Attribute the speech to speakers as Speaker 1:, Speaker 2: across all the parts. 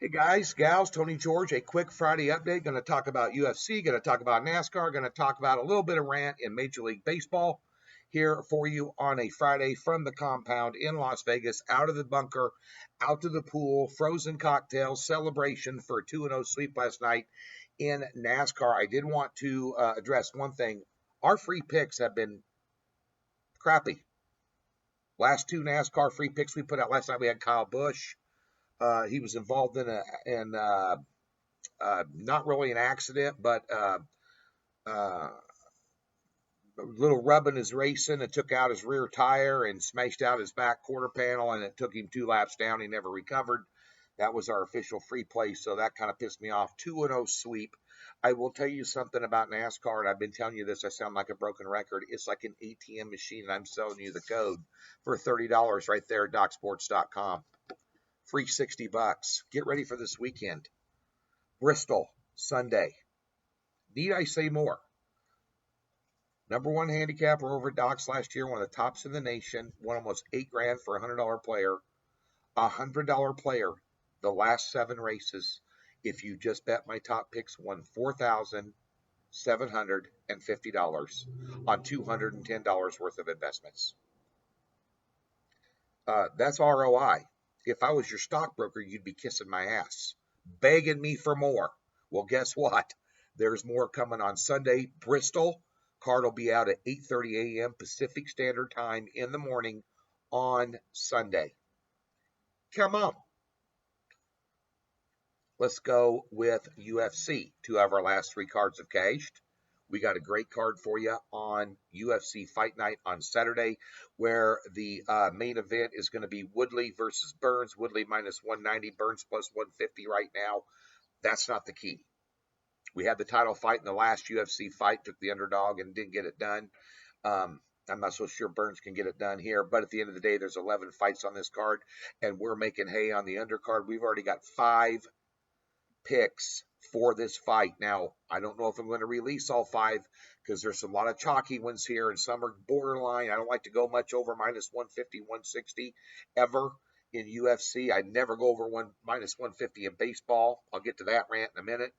Speaker 1: Hey guys, gals, Tony George, a quick Friday update. Going to talk about UFC, going to talk about NASCAR, going to talk about a little bit of rant in Major League Baseball here for you on a Friday from the compound in Las Vegas, out of the bunker, out to the pool, frozen cocktails, celebration for a 2-0 sweep last night in NASCAR. I did want to address one thing. Our free picks have been crappy. Last two NASCAR free picks we put out last night, we had Kyle Busch. He was involved in not really an accident, but a little rubbing his racing. It took out his rear tire and smashed out his back quarter panel, and it took him 2 laps down. He never recovered. That was our official free play, so that kind of pissed me off. 2-0 sweep. I will tell you something about NASCAR, and I've been telling you this. I sound like a broken record. It's like an ATM machine, and I'm selling you the code for $30 right there at DocSports.com. Free $60. Get ready for this weekend. Bristol, Sunday. Need I say more? Number one handicapper over at Docs last year, one of the tops in the nation, won almost $8,000 for a $100 player. $100 player, the last 7 races, if you just bet my top picks, won $4,750 on $210 worth of investments. That's ROI. If I was your stockbroker, you'd be kissing my ass, begging me for more. Well, guess what? There's more coming on Sunday. Bristol. Card will be out at 8:30 a.m. Pacific Standard Time in the morning on Sunday. Come on. Let's go with UFC. 2 of our last 3 cards have cashed. We got a great card for you on UFC Fight Night on Saturday, where the main event is going to be Woodley versus Burns. Woodley minus 190, Burns plus 150 right now. That's not the key. We had the title fight in the last UFC fight, took the underdog and didn't get it done. I'm not so sure Burns can get it done here, but at the end of the day, there's 11 fights on this card, and we're making hay on the undercard. We've already got 5 picks for this fight. Now, I don't know if I'm going to release all 5 because there's a lot of chalky ones here, and some are borderline. I don't like to go much over minus 150, 160 ever in UFC. I never go over minus 150 in baseball. I'll get to that rant in a minute.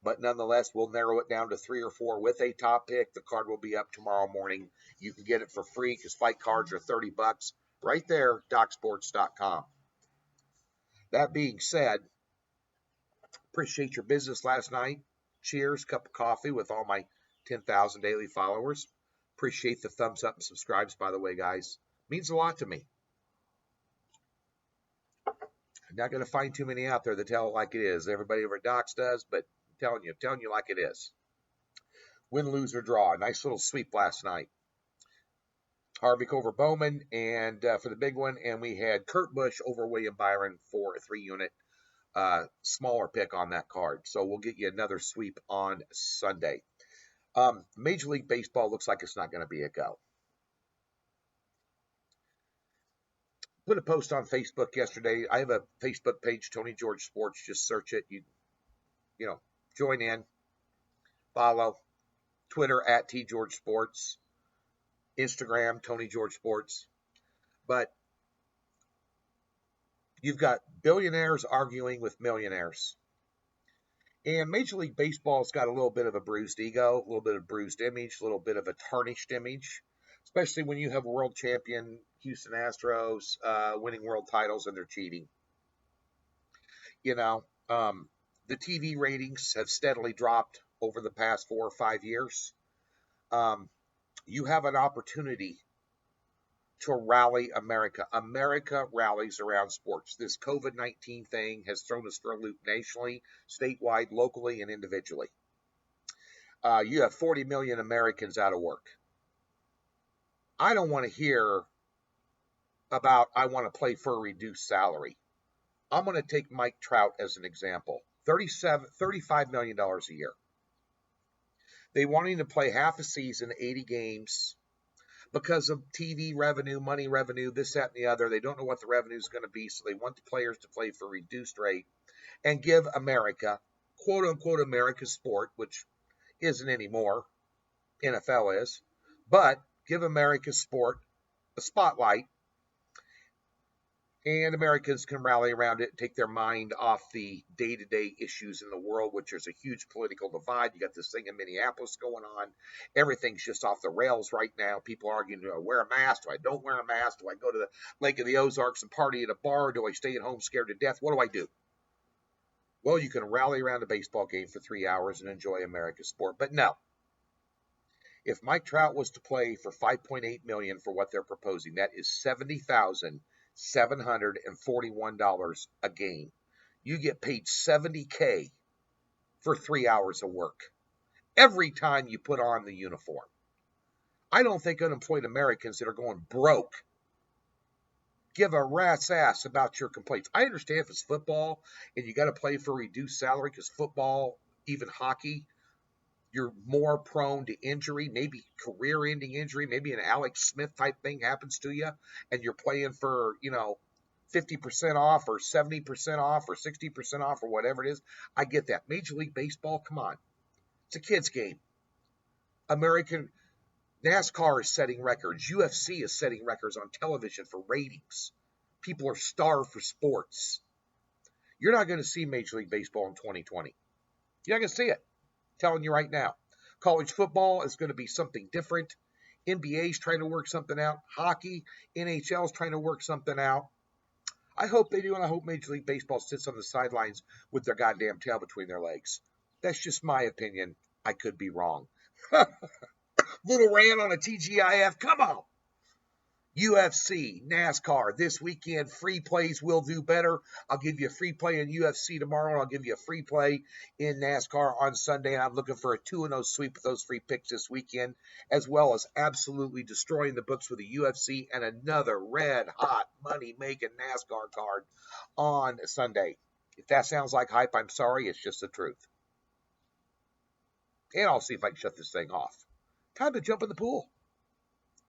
Speaker 1: But nonetheless, we'll narrow it down to 3 or 4 with a top pick. The card will be up tomorrow morning. You can get it for free because fight cards are $30 right there, DocSports.com. That being said, appreciate your business last night. Cheers, cup of coffee with all my 10,000 daily followers. Appreciate the thumbs up and subscribes, by the way, guys. Means a lot to me. I'm not going to find too many out there that tell it like it is. Everybody over at Docs does, but I'm telling you like it is. Win, lose, or draw. Nice little sweep last night. Harvick over Bowman and for the big one, and we had Kurt Busch over William Byron for a 3-unit smaller pick on that card. So we'll get you another sweep on Sunday. Major League Baseball looks like it's not going to be a go. Put a post on Facebook yesterday. I have a Facebook page, Tony George Sports. Just search it. You know, join in, follow. Twitter at T George Sports, Instagram Tony George Sports. But you've got billionaires arguing with millionaires. And Major League Baseball's got a little bit of a bruised ego, a little bit of bruised image, a little bit of a tarnished image, especially when you have world champion Houston Astros winning world titles and they're cheating. You know, the TV ratings have steadily dropped over the past 4 or 5 years. You have an opportunity to rally America. America rallies around sports. This COVID-19 thing has thrown us for a loop nationally, statewide, locally, and individually. You have 40 million Americans out of work. I don't want to hear about I want to play for a reduced salary. I'm going to take Mike Trout as an example. $35 million a year. They want him to play half a season, 80 games, because of TV revenue, money revenue, this, that, and the other. They don't know what the revenue is going to be, so they want the players to play for a reduced rate and give America, quote-unquote America's sport, which isn't anymore, NFL is, but give America's sport a spotlight And Americans can rally around it and take their mind off the day-to-day issues in the world, which is a huge political divide. You got this thing in Minneapolis going on. Everything's just off the rails right now. People arguing, do I wear a mask? Do I don't wear a mask? Do I go to the Lake of the Ozarks and party at a bar? Do I stay at home scared to death? What do I do? Well, you can rally around a baseball game for 3 hours and enjoy America's sport. But no, if Mike Trout was to play for $5.8 million for what they're proposing, that is $70,741 a game. You get paid $70K for 3 hours of work every time you put on the uniform. I don't think unemployed Americans that are going broke give a rat's ass about your complaints. I understand if it's football and you got to play for a reduced salary, because football, even hockey, you're more prone to injury, maybe career-ending injury, maybe an Alex Smith type thing happens to you, and you're playing for, 50% off or 70% off or 60% off or whatever it is. I get that. Major League Baseball, come on. It's a kid's game. NASCAR is setting records. UFC is setting records on television for ratings. People are starved for sports. You're not going to see Major League Baseball in 2020. You're not going to see it. Telling you right now. College football is going to be something different. NBA's trying to work something out. Hockey, NHL's trying to work something out. I hope they do, and I hope Major League Baseball sits on the sidelines with their goddamn tail between their legs. That's just my opinion. I could be wrong. Little rant on a TGIF. Come on. UFC, NASCAR, this weekend, free plays will do better. I'll give you a free play in UFC tomorrow, and I'll give you a free play in NASCAR on Sunday. And I'm looking for a 2-0 sweep with those free picks this weekend, as well as absolutely destroying the books with the UFC and another red-hot money-making NASCAR card on Sunday. If that sounds like hype, I'm sorry. It's just the truth. And I'll see if I can shut this thing off. Time to jump in the pool.